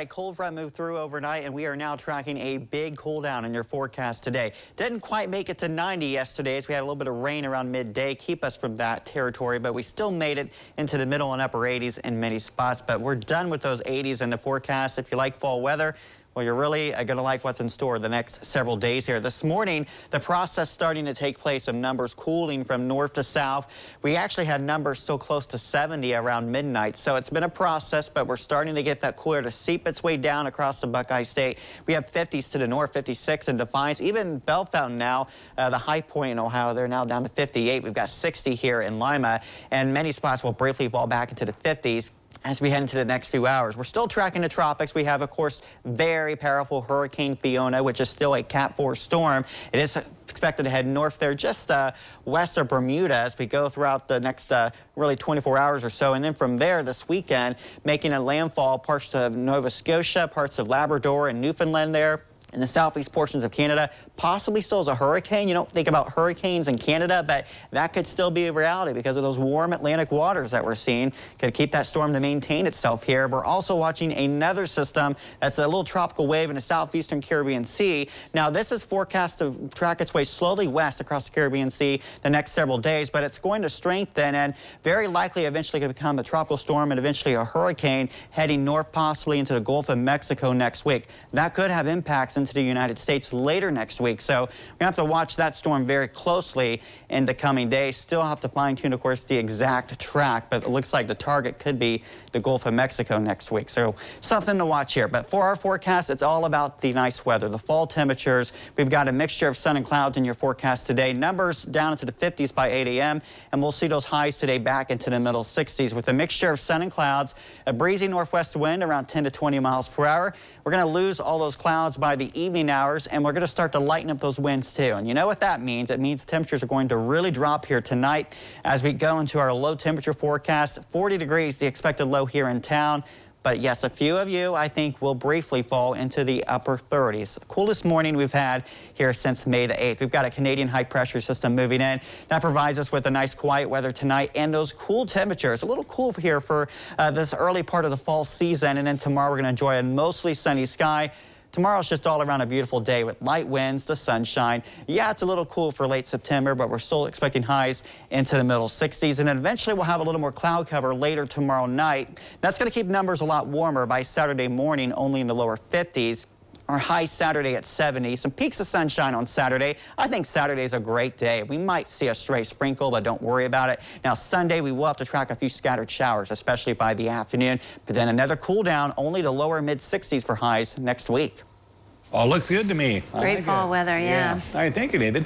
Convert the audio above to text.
right, cold front moved through overnight, and we are now tracking a big cool down in your forecast today. Didn't quite make it to 90 yesterday as we had a little bit of rain around midday, keep us from that territory, but we still made it into the middle and upper 80s in many spots. But we're done with those 80s in the forecast. If you like fall weather, well, you're really going to like what's in store the next several days here. This morning, the process starting to take place of numbers cooling from north to south. We actually had numbers still close to 70 around midnight. So it's been a process, but we're starting to get that cooler to seep its way down across the Buckeye State. We have 50s to the north, 56 in Defiance. Even Bellefontaine now, the high point in Ohio, they're now down to 58. We've got 60 here in Lima, and many spots will briefly fall back into the 50s. As we head into the next few hours, we're still tracking the tropics. We have, of course, very powerful Hurricane Fiona, which is still a Cat 4 storm. It is expected to head north there, just west of Bermuda as we go throughout the next really 24 hours or so. And then from there this weekend, making a landfall parts of Nova Scotia, parts of Labrador and Newfoundland there. In the southeast portions of Canada, possibly still as a hurricane. You don't think about hurricanes in Canada, but that could still be a reality because of those warm Atlantic waters that we're seeing. Could keep that storm to maintain itself here. We're also watching another system that's a little tropical wave in the southeastern Caribbean Sea. Now, this is forecast to track its way slowly west across the Caribbean Sea the next several days, but it's going to strengthen and very likely eventually going to become a tropical storm and eventually a hurricane heading north, possibly into the Gulf of Mexico next week. That could have impacts into the United States later next week. So we have to watch that storm very closely in the coming days. Still have to fine tune, of course, the exact track, but it looks like the target could be the Gulf of Mexico next week. So something to watch here. But for our forecast, it's all about the nice weather, the fall temperatures. We've got a mixture of sun and clouds in your forecast today. Numbers down into the 50s by 8 a.m. and we'll see those highs today back into the middle 60s with a mixture of sun and clouds, a breezy northwest wind around 10 to 20 miles per hour. We're going to lose all those clouds by the evening hours, and we're going to start to lighten up those winds too. And you know what that means? It means temperatures are going to really drop here tonight as we go into our low temperature forecast. 40 degrees, the expected low here in town. But yes, a few of you, I think, will briefly fall into the upper 30s. Coolest morning we've had here since May the 8th. We've got a Canadian high pressure system moving in. That provides us with a nice quiet weather tonight and those cool temperatures. A little cool here for this early part of the fall season. And then tomorrow we're going to enjoy a mostly sunny sky. Tomorrow's just all around a beautiful day with light winds, the sunshine. Yeah, it's a little cool for late September, but we're still expecting highs into the middle 60s. And then eventually we'll have a little more cloud cover later tomorrow night. That's going to keep numbers a lot warmer by Saturday morning, only in the lower 50s. Our high Saturday at 70. Some peaks of sunshine on Saturday. I think Saturday's a great day. We might see a stray sprinkle, but don't worry about it. Now, Sunday, we will have to track a few scattered showers, especially by the afternoon. But then another cool down, only the lower mid-60s for highs next week. All looks good to me. Great fall weather, yeah. All right, thank you, Nathan.